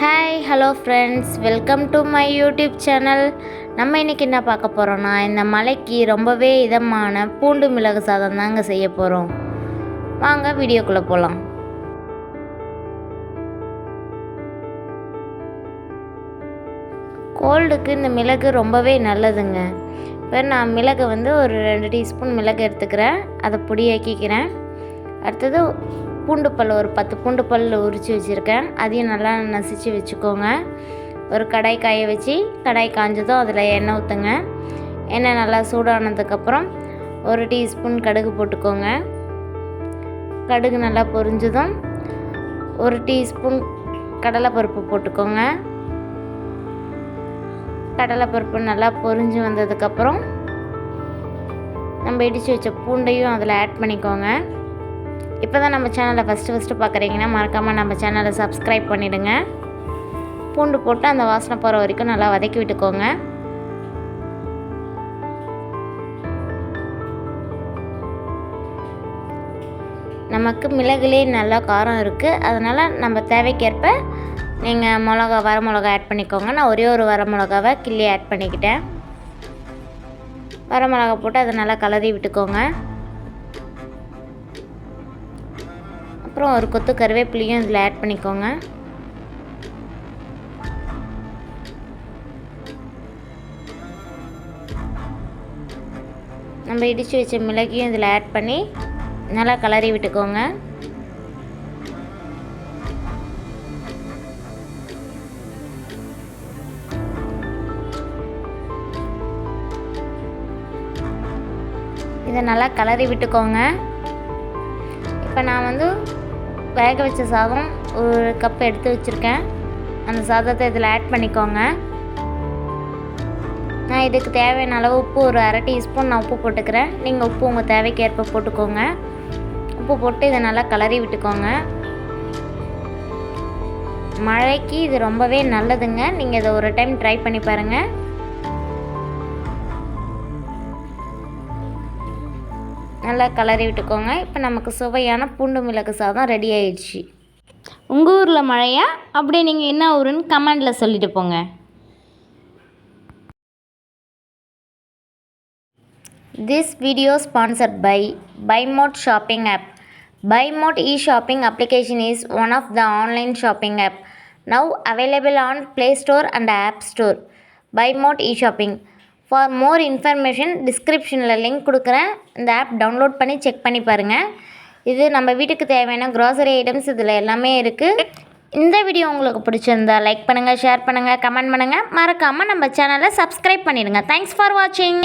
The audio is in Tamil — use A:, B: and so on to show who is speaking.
A: Hi hello friends, welcome to my YouTube channel. நம்ம இன்றைக்கி என்ன பார்க்க போகிறோன்னா, இந்த மழைக்கு ரொம்பவே இதமான பூண்டு மிளகு சாதம் தாங்க செய்ய போகிறோம். வாங்க வீடியோக்குள்ளே போகலாம். கோல்டுக்கு இந்த மிளகு ரொம்பவே நல்லதுங்க. இப்போ நான் மிளகு ஒரு 2 டீஸ்பூன் மிளகு எடுத்துக்கிறேன், அதை பொடியாக்கிக்கிறேன். அடுத்தது பூண்டு பல் ஒரு 10 பூண்டு பல் உரித்து வச்சுருக்கேன், அதையும் நல்லா நசிச்சு வச்சுக்கோங்க. ஒரு கடாய் காய வச்சு, கடாய் காஞ்சதும் அதில் எண்ணெய் ஊற்றுங்க. எண்ணெய் நல்லா சூடானதுக்கப்புறம் 1 டீஸ்பூன் கடுகு போட்டுக்கோங்க. கடுகு நல்லா பொரிஞ்சதும் 1 டீஸ்பூன் கடலைப்பருப்பு போட்டுக்கோங்க. கடலைப்பருப்பு நல்லா பொரிஞ்சு வந்ததுக்கப்புறம் நம்ம இடித்து வச்ச பூண்டையும் அதில் ஆட் பண்ணிக்கோங்க. இப்போ தான் நம்ம சேனலை ஃபஸ்ட்டு பார்க்குறீங்கன்னா மறக்காமல் நம்ம சேனலை சப்ஸ்கிரைப் பண்ணிவிடுங்க. பூண்டு போட்டு அந்த வாசனை போகிற வரைக்கும் நல்லா வதக்கி விட்டுக்கோங்க. நமக்கு மிளகுலே நல்லா காரம் இருக்குது, அதனால் நம்ம தேவைக்கேற்ப நீங்கள் வர மிளகா ஆட் பண்ணிக்கோங்க. நான் ஒரே ஒரு வர மிளகாவை கிள்ளி ஆட் பண்ணிக்கிட்டேன். வர மிளகா போட்டு அதை நல்லா கலரி விட்டுக்கோங்க. அப்புறம் ஒரு கொத்து கருவேப்பிலையும் இதில் ஆட் பண்ணிக்கோங்க. நம்ம இடித்து வச்ச மிளகையும் இதில் ஆட் பண்ணி நல்லா கலரி விட்டுக்கோங்க. இதை நல்லா கலரி விட்டுக்கோங்க. இப்போ நான் வேக வச்ச சாதம் ஒரு கப் எடுத்து வச்சுருக்கேன், அந்த சாதத்தை இதில் ஆட் பண்ணிக்கோங்க. நான் இதுக்கு தேவையான அளவு உப்பு ஒரு 1/2 டீஸ்பூன் நான் உப்பு போட்டுக்கிறேன். நீங்கள் உப்பு உங்கள் தேவைக்கு ஏற்ப போட்டுக்கோங்க. உப்பு போட்டு இதை நல்லா கலரி விட்டுக்கோங்க. மழைக்கு இது ரொம்பவே நல்லதுங்க. நீங்கள் இதை ஒரு டைம் ட்ரை பண்ணி பாருங்கள். நல்லா கலரி விட்டுக்கோங்க. இப்போ நமக்கு சுவையான பூண்டு மிளகு சாதம் ரெடி ஆயிடுச்சு. உங்கள் ஊரில் மழையா? அப்படியே நீங்கள் என்ன ஊருன்னு கமெண்டில் சொல்லிட்டு போங்க. This video sponsored by BuyMode shopping app. BuyMode e-shopping application is one of the online shopping app now available on Play Store and App Store. BuyMode e-shopping. For more information டிஸ்கிரிப்ஷனில் லிங்க் கொடுக்குறேன். இந்த ஆப் டவுன்லோட் பண்ணி செக் பண்ணி பாருங்கள். இது நம்ம வீட்டுக்கு தேவையான க்ராசரி ஐட்டம்ஸ் இதில் எல்லாமே இருக்குது. இந்த வீடியோ உங்களுக்கு பிடிச்சிருந்தா லைக் பண்ணுங்கள், ஷேர் பண்ணுங்கள், கமெண்ட் பண்ணுங்கள். மறக்காமல் நம்ம சேனலை சப்ஸ்கிரைப் பண்ணிடுங்க. தேங்க்ஸ் ஃபார் வாட்சிங்.